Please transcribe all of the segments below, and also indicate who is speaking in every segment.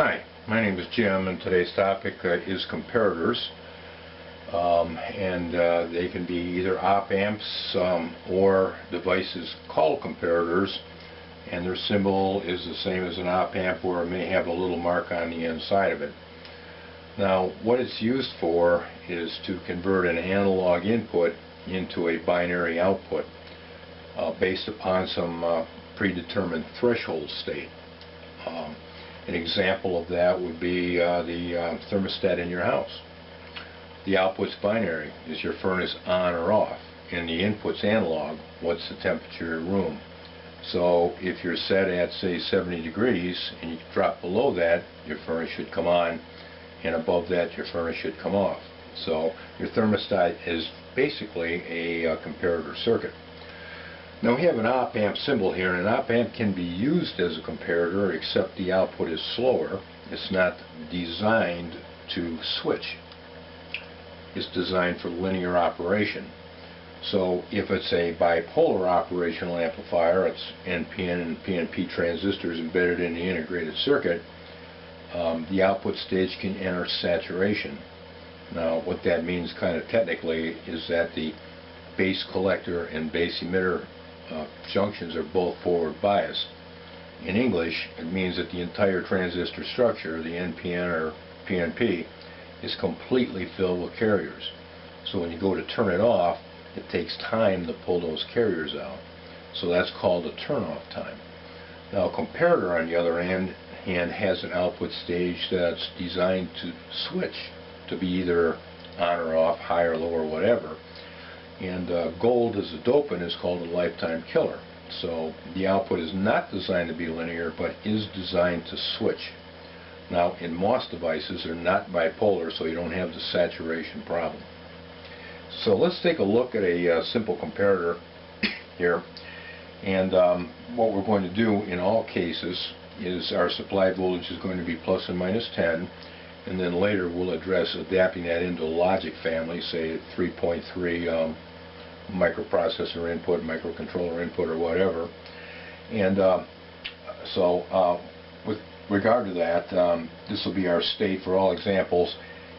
Speaker 1: Hi, my name is Jim, and today's topic is comparators. They can be either op amps or devices called comparators, and their symbol is the same as an op amp, where it may have a little mark on the inside of it. Now, what it's used for is to convert an analog input into a binary output based upon some predetermined threshold state. An example of that would be the thermostat in your house. The output's binary. Is your furnace on or off? And the input's analog. What's the temperature of your room? So if you're set at, say, 70 degrees and you drop below that, your furnace should come on, and above that your furnace should come off. So your thermostat is basically a comparator circuit. Now we have an op amp symbol here, and an op amp can be used as a comparator, except the output is slower. It's not designed to switch. It's designed for linear operation. So if it's a bipolar operational amplifier, it's NPN and PNP transistors embedded in the integrated circuit, the output stage can enter saturation. Now what that means kind of technically is that the base collector and base emitter junctions are both forward biased. In English, it means that the entire transistor structure, the NPN or PNP, is completely filled with carriers. So when you go to turn it off, it takes time to pull those carriers out. So that's called a turn-off time. Now a comparator, on the other hand, has an output stage that's designed to switch to be either on or off, high or low or whatever. And gold as a dopant is called a lifetime killer. So the output is not designed to be linear, but is designed to switch. Now in MOS devices, they're not bipolar, so you don't have the saturation problem. So let's take a look at a simple comparator here. And what we're going to do in all cases is our supply voltage is going to be plus and minus 10. And then later we'll address adapting that into a logic family, say 3.3 microprocessor input, microcontroller input, or whatever. And with regard to that, this will be our state for all examples.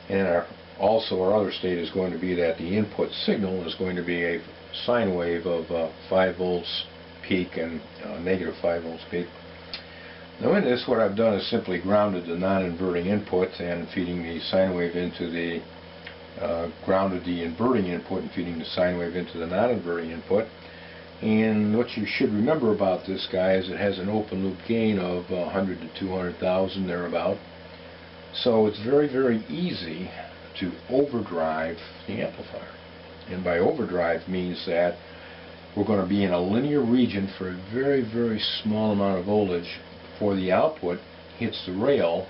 Speaker 1: And also our other state is going to be that the input signal is going to be a sine wave of 5 volts peak and negative 5 volts peak. Now in this, what I've done is simply grounded the non-inverting input and feeding the sine wave into the grounded the inverting input and feeding the sine wave into the non-inverting input. And what you should remember about this guy is it has an open loop gain of 100 to 200,000 thereabout. So it's very, very easy to overdrive the amplifier. And by overdrive means that we're going to be in a linear region for a very, very small amount of voltage before the output hits the rail,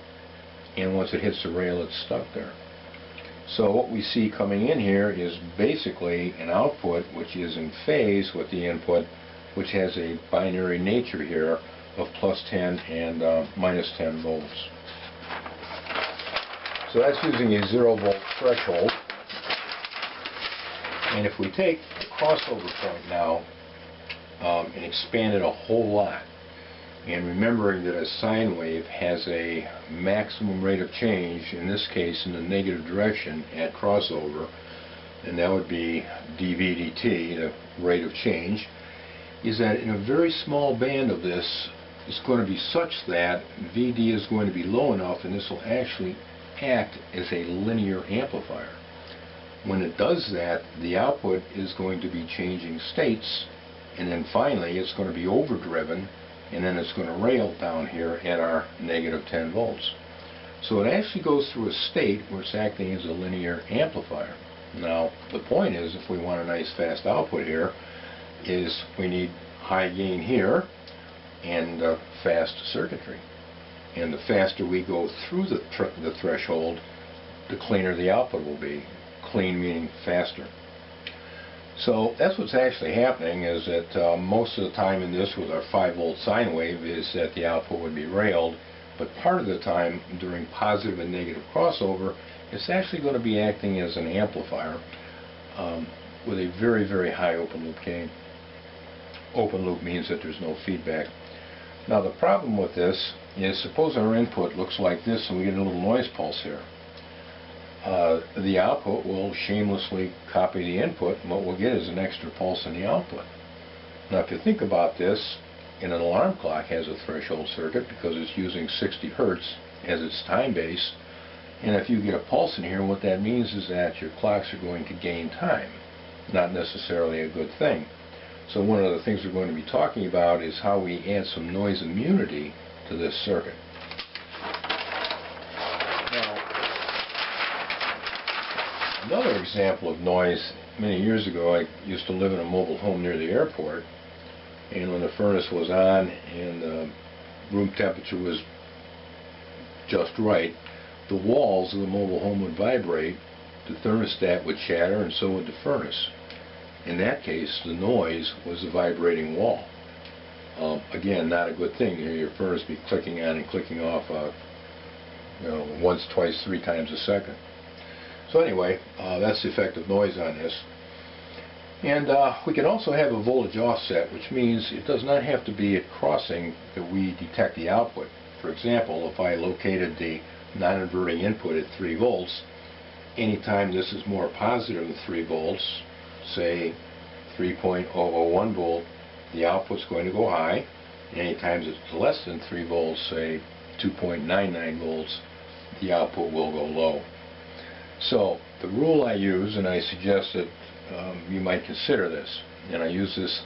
Speaker 1: and once it hits the rail, it's stuck there. So what we see coming in here is basically an output which is in phase with the input, which has a binary nature here of plus 10 and minus 10 volts. So that's using a 0 volt threshold. And if we take the crossover point now and expand it a whole lot, and remembering that a sine wave has a maximum rate of change, in this case in the negative direction at crossover, and that would be dV dt, the rate of change, is that in a very small band of this, it's going to be such that Vd is going to be low enough, and this will actually act as a linear amplifier. When it does that, the output is going to be changing states, and then finally it's going to be overdriven, and then it's going to rail down here at our negative 10 volts. So it actually goes through a state where it's acting as a linear amplifier. Now the point is, if we want a nice fast output here, is we need high gain here and fast circuitry. And the faster we go through the threshold, the cleaner the output will be. Clean meaning faster. So that's what's actually happening, is that most of the time in this with our 5 volt sine wave is that the output would be railed, but part of the time during positive and negative crossover, it's actually going to be acting as an amplifier with a very, very high open loop gain. Open loop means that there's no feedback. Now the problem with this is, suppose our input looks like this and we get a little noise pulse here. The output will shamelessly copy the input, and what we'll get is an extra pulse in the output. Now if you think about this, an alarm clock has a threshold circuit because it's using 60 Hertz as its time base, and if you get a pulse in here, what that means is that your clocks are going to gain time. Not necessarily a good thing. So one of the things we're going to be talking about is how we add some noise immunity to this circuit. Now, another example of noise, many years ago I used to live in a mobile home near the airport, and when the furnace was on and the room temperature was just right, the walls of the mobile home would vibrate, the thermostat would shatter, and so would the furnace. In that case, the noise was the vibrating wall. Again, not a good thing. Your furnace be clicking on and clicking off once, twice, 3 times a second. So anyway, that's the effect of noise on this. And we can also have a voltage offset, which means it does not have to be at crossing that we detect the output. For example, if I located the non-inverting input at 3 volts, anytime this is more positive than 3 volts, say 3.001 volt, the output's going to go high. Anytime it's less than 3 volts, say 2.99 volts, the output will go low. So the rule I use, and I suggest that you might consider this, and I use this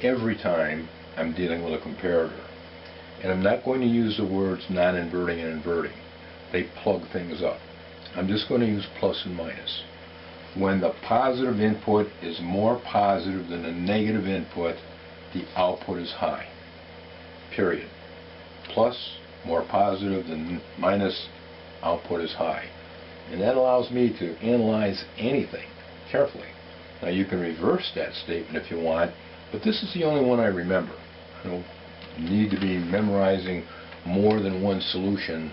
Speaker 1: every time I'm dealing with a comparator. And I'm not going to use the words non-inverting and inverting. They plug things up. I'm just going to use plus and minus. When the positive input is more positive than the negative input, the output is high. Period. Plus, more positive than minus, output is high. And that allows me to analyze anything carefully. Now you can reverse that statement if you want, but this is the only one I remember. I don't need to be memorizing more than one solution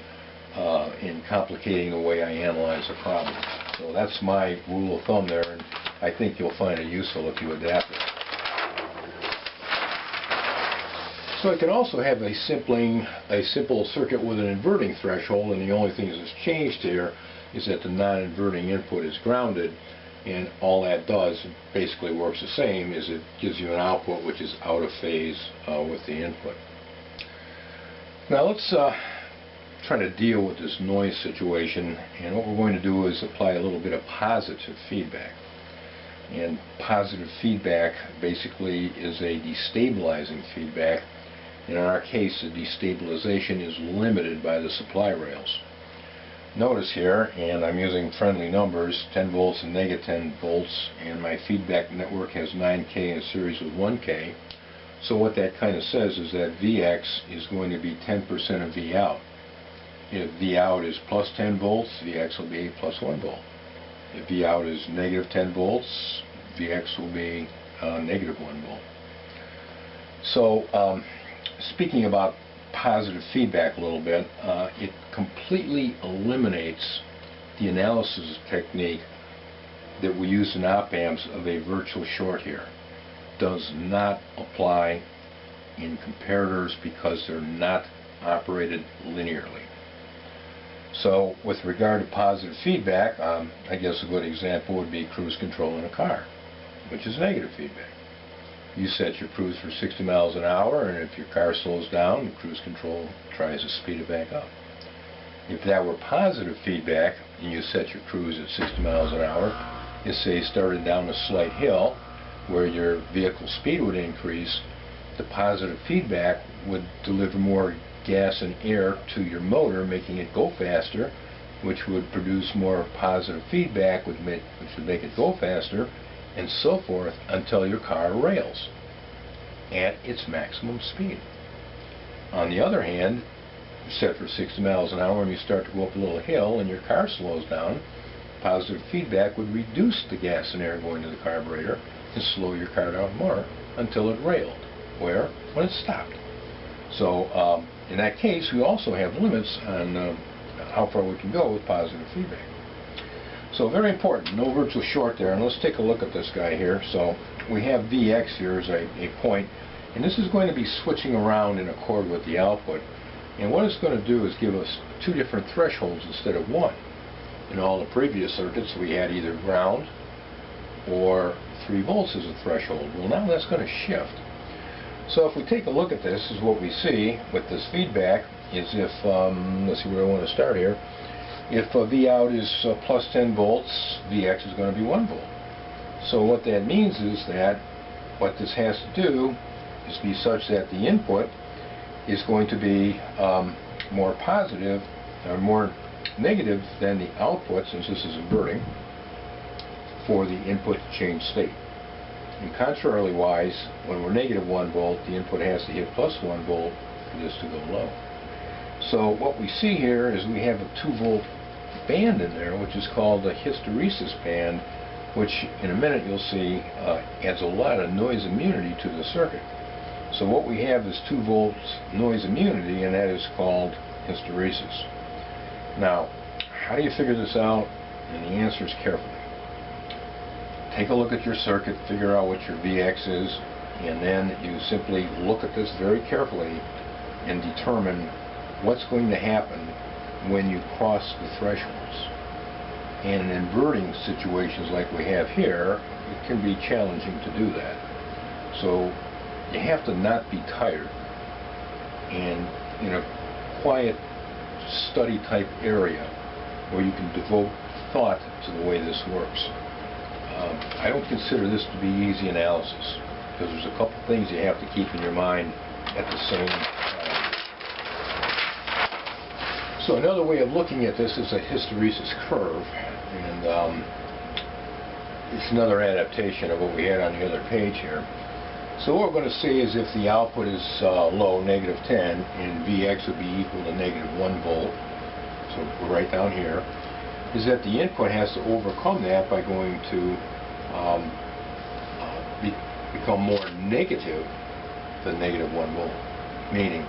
Speaker 1: in complicating the way I analyze a problem. So that's my rule of thumb there, and I think you'll find it useful if you adapt it. So I can also have a simple circuit with an inverting threshold, and the only thing that's changed here is that the non-inverting input is grounded, and all that does, it basically works the same, is it gives you an output which is out of phase with the input. Now let's try to deal with this noise situation, and what we're going to do is apply a little bit of positive feedback. And positive feedback basically is a destabilizing feedback. In our case, the destabilization is limited by the supply rails. Notice here, and I'm using friendly numbers, 10 volts and negative 10 volts, and my feedback network has 9K in series with 1K. So what that kind of says is that Vx is going to be 10% of Vout. If Vout is plus 10 volts, Vx will be plus 1 volt. If Vout is negative 10 volts, Vx will be negative 1 volt. So speaking about positive feedback a little bit, it completely eliminates the analysis technique that we use in op amps of a virtual short here. Does not apply in comparators because they're not operated linearly. So with regard to positive feedback, I guess a good example would be cruise control in a car, which is negative feedback. You set your cruise for 60 miles an hour, and if your car slows down, the cruise control tries to speed it back up. If that were positive feedback, and you set your cruise at 60 miles an hour, you say started down a slight hill, where your vehicle speed would increase, the positive feedback would deliver more gas and air to your motor, making it go faster, which would produce more positive feedback, which would make it go faster, and so forth until your car rails at its maximum speed. On the other hand, you set for 60 miles an hour and you start to go up a little hill and your car slows down, positive feedback would reduce the gas and air going to the carburetor and slow your car down more until it railed. Where? When it stopped. So in that case, we also have limits on how far we can go with positive feedback. So very important, no virtual short there. And let's take a look at this guy here. So we have Vx here as a point, And this is going to be switching around in accord with the output. And what it's going to do is give us two different thresholds instead of one. In all the previous circuits, we had either ground or 3 volts as a threshold. Well, now that's going to shift. So if we take a look at this, is what we see with this feedback is if, let's see where I want to start here. If V out is plus 10 volts, Vx is going to be 1 volt. So what that means is that what this has to do is be such that the input is going to be more positive or more negative than the output, since this is inverting, for the input to change state. And contrarily wise, when we're negative 1 volt, the input has to hit plus 1 volt for this to go low. So what we see here is we have a 2 volt band in there, which is called the hysteresis band, which in a minute you'll see adds a lot of noise immunity to the circuit. So what we have is 2 volts noise immunity, and that is called hysteresis. Now, how do you figure this out? And the answer is carefully. Take a look at your circuit, figure out what your Vx is, and then you simply look at this very carefully and determine what's going to happen when you cross the thresholds. And in inverting situations like we have here, it can be challenging to do that. So you have to not be tired, and in a quiet study type area where you can devote thought to the way this works. I don't consider this to be easy analysis, because there's a couple things you have to keep in your mind at the same time. So another way of looking at this is a hysteresis curve, and it's another adaptation of what we had on the other page here. So what we're going to see is if the output is low, negative 10, and Vx would be equal to negative 1 volt, so we're right down here, is that the input has to overcome that by going to become more negative than negative 1 volt, meaning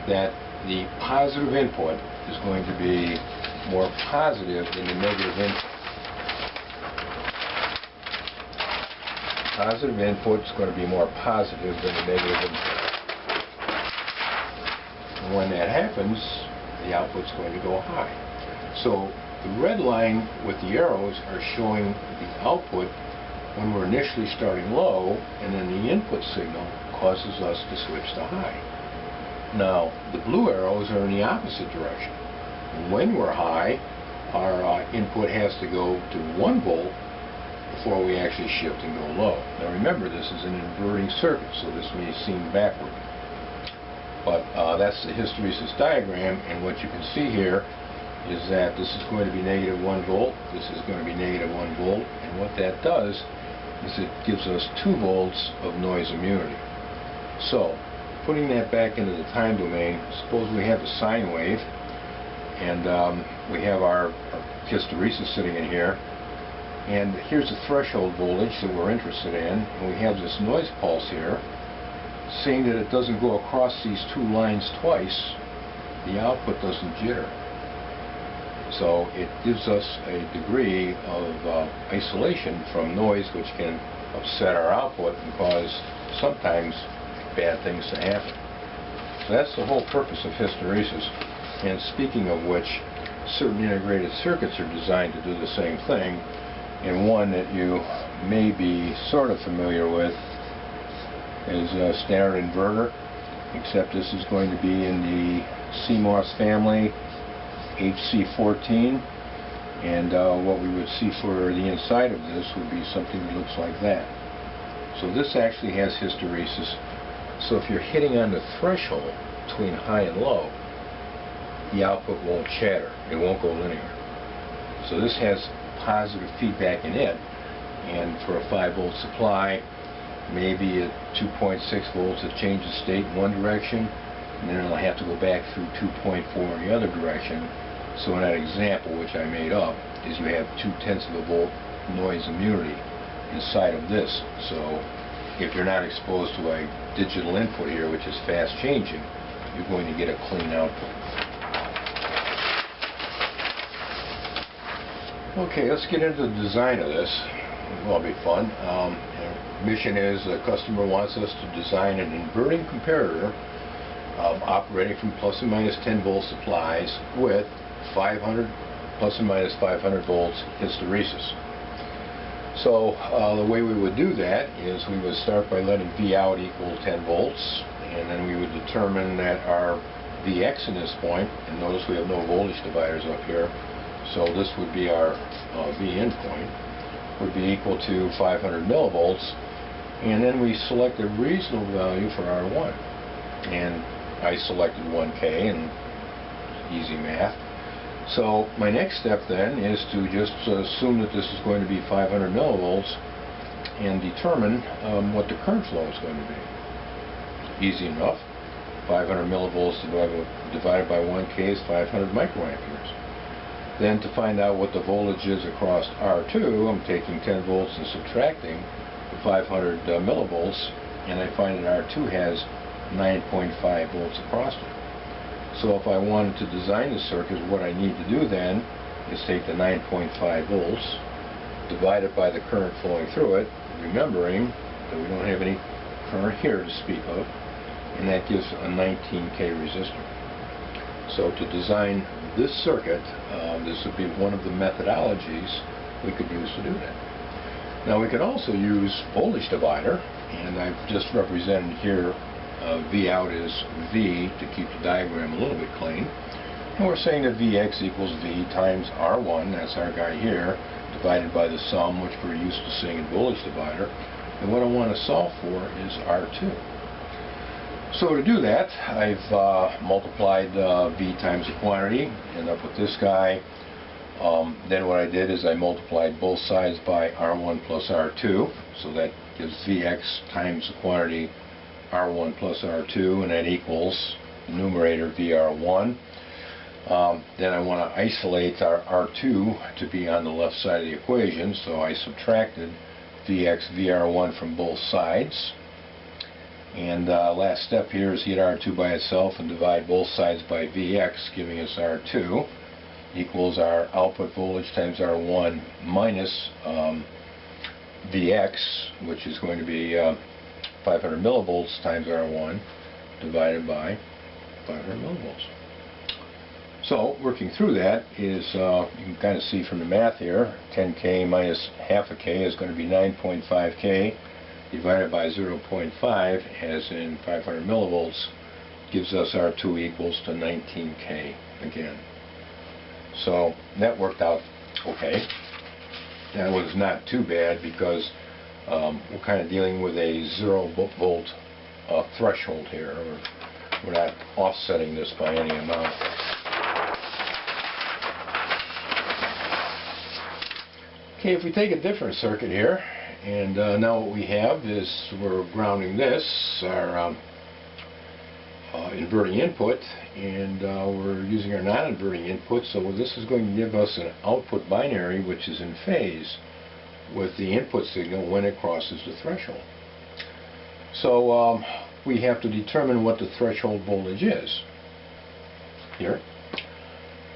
Speaker 1: that the positive input is going to be more positive than the negative input. Positive input is going to be more positive than the negative input. And when that happens, the output's going to go high. So the red line with the arrows are showing the output when we're initially starting low, and then the input signal causes us to switch to high. Now, the blue arrows are in the opposite direction. When we're high, our input has to go to 1 volt before we actually shift and go low. Now remember, this is an inverting circuit, so this may seem backward. But that's the hysteresis diagram, and what you can see here is that this is going to be negative 1 volt, this is going to be negative 1 volt, and what that does is it gives us 2 volts of noise immunity. So, putting that back into the time domain, suppose we have a sine wave, and we have our hysteresis sitting in here, and here's the threshold voltage that we're interested in, and we have this noise pulse here. Seeing that it doesn't go across these 2 lines twice, the output doesn't jitter. So it gives us a degree of isolation from noise, which can upset our output and cause sometimes bad things to happen. So that's the whole purpose of hysteresis. And speaking of which, certain integrated circuits are designed to do the same thing, and one that you may be sort of familiar with is a standard inverter, except this is going to be in the CMOS family, HC14, and what we would see for the inside of this would be something that looks like that. So this actually has hysteresis. So if you're hitting on the threshold between high and low, the output won't chatter, it won't go linear. So this has positive feedback in it, and for a 5 volt supply, maybe at 2.6 volts it changes state in one direction, and then it'll have to go back through 2.4 in the other direction. So in that example, which I made up, is you have 0.2 of a volt noise immunity inside of this. So if you're not exposed to a digital input here, which is fast changing, you're going to get a clean output. Okay, let's get into the design of this. well, it'll be fun. Mission is the customer wants us to design an inverting comparator operating from plus and minus 10 volt supplies with 500 plus and minus 500 volts hysteresis. So the way we would do that is we would start by letting V out equal 10 volts, and then we would determine that our Vx in this point, and notice we have no voltage dividers up here, so this would be our V in point, would be equal to 500 millivolts, and then we select a reasonable value for R1. And I selected 1K, and easy math. So my next step then is to just assume that this is going to be 500 millivolts and determine what the current flow is going to be. Easy enough. 500 millivolts divided by 1K is 500 microamperes. Then to find out what the voltage is across R2, I'm taking 10 volts and subtracting the 500 millivolts, and I find that R2 has 9.5 volts across it. So if I wanted to design the circuit, what I need to do then is take the 9.5 volts, divide it by the current flowing through it, remembering that we don't have any current here to speak of, and that gives a 19K resistor. So to design this circuit, this would be one of the methodologies we could use to do that. Now we could also use voltage divider, and I've just represented here V out is V to keep the diagram a little bit clean. And we're saying that Vx equals V times R1, that's our guy here, divided by the sum, which we're used to seeing in voltage divider. And what I want to solve for is R2. So to do that, I've multiplied V times the quantity, end up with this guy. Then what I did is I multiplied both sides by R1 plus R2, so that gives Vx times the quantity R1 plus R2, and that equals the numerator VR1. Then I want to isolate our R2 to be on the left side of the equation, so I subtracted Vx VR1 from both sides. And last step here is get R2 by itself and divide both sides by Vx, giving us R2 equals our output voltage times R1 minus Vx, which is going to be 500 millivolts times R1 divided by 500 millivolts. So working through that is, you can kind of see from the math here, 10K minus half a K is going to be 9.5K divided by 0.5, as in 500 millivolts, gives us R2 equals to 19K again. So that worked out okay. That was not too bad because we're kind of dealing with a 0 volt threshold here. We're not offsetting this by any amount. Okay, if we take a different circuit here, and now what we have is we're grounding this, our inverting input, and we're using our non-inverting input, so this is going to give us an output binary which is in phase with the input signal when it crosses the threshold. So we have to determine what the threshold voltage is here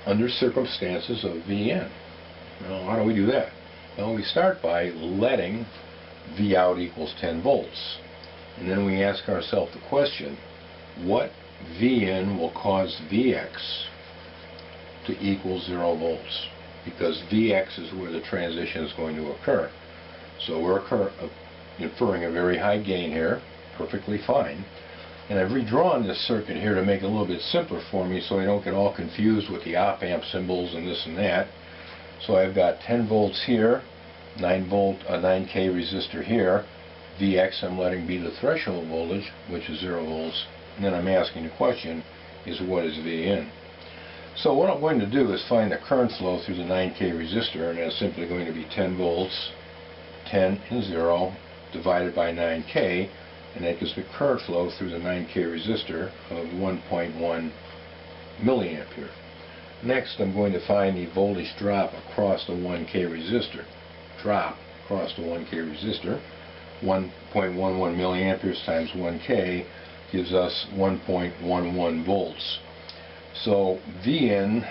Speaker 1: under circumstances of Vn. Now how do we do that? Well, we start by letting V out equals 10 volts, and then we ask ourselves the question, what Vn will cause Vx to equal 0 volts? Because Vx is where the transition is going to occur. So we're inferring a very high gain here, perfectly fine. And I've redrawn this circuit here to make it a little bit simpler for me so I don't get all confused with the op-amp symbols and this and that. So I've got 10 volts here, 9K resistor here, Vx I'm letting be the threshold voltage, which is 0 volts, and then I'm asking the question is what is Vn? So what I'm going to do is find the current flow through the 9K resistor, and that's simply going to be 10 volts, 10 and 0, divided by 9K, and that gives me current flow through the 9K resistor of 1.1 milliampere. Next, I'm going to find the voltage drop across the 1K resistor. Drop across the 1K resistor. 1.11 milliamperes times 1K gives us 1.11 volts. So Vn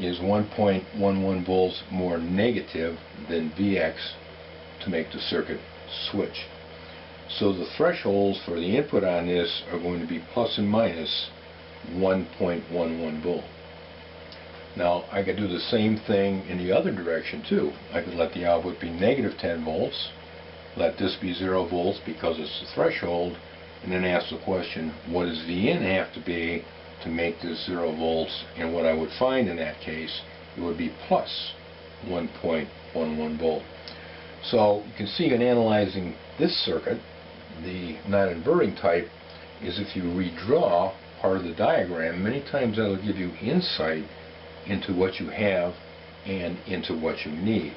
Speaker 1: is 1.11 volts more negative than Vx to make the circuit switch. So the thresholds for the input on this are going to be plus and minus 1.11 volt. Now I could do the same thing in the other direction too. I could let the output be negative 10 volts, let this be 0 volts because it's the threshold, and then ask the question, what does Vin have to be to make this 0 volts? And what I would find in that case, it would be plus 1.11 volt. So you can see in analyzing this circuit, the non-inverting type, is if you redraw part of the diagram, many times that will give you insight into what you have and into what you need.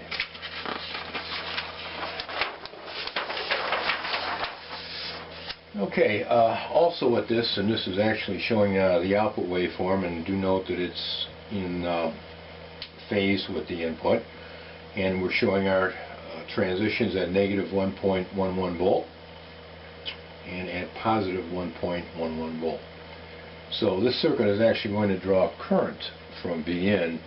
Speaker 1: Okay, also with this, and this is actually showing the output waveform, and do note that it's in phase with the input, and we're showing our transitions at negative 1.11 volt and at positive 1.11 volt. So this circuit is actually going to draw current from Vin,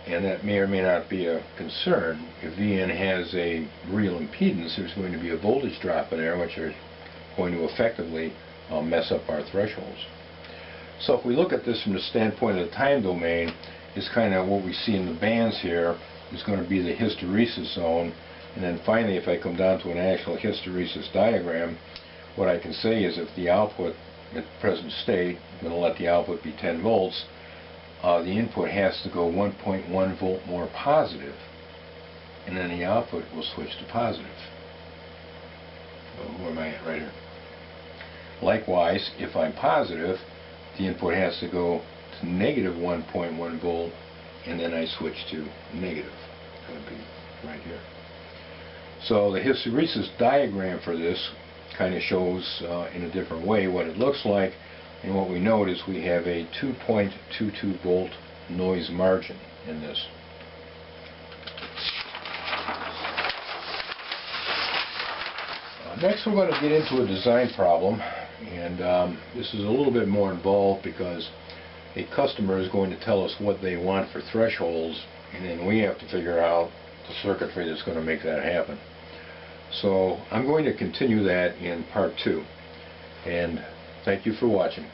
Speaker 1: and that may or may not be a concern. If Vn has a real impedance, there's going to be a voltage drop in there, which are going to effectively mess up our thresholds. So if we look at this from the standpoint of the time domain, it's kind of what we see in the bands here is going to be the hysteresis zone, and then finally if I come down to an actual hysteresis diagram, what I can say is if the output at present state, I'm going to let the output be 10 volts, the input has to go 1.1 volt more positive, and then the output will switch to positive. Where am I at? Right here. Likewise, if I'm positive, the input has to go to negative 1.1 volt, and then I switch to negative. That would be right here. So the hysteresis diagram for this kind of shows in a different way what it looks like, and what we note is we have a 2.22 volt noise margin in this. Next we're going to get into a design problem, and this is a little bit more involved because a customer is going to tell us what they want for thresholds, and then we have to figure out the circuitry that's going to make that happen. So I'm going to continue that in part 2, and thank you for watching.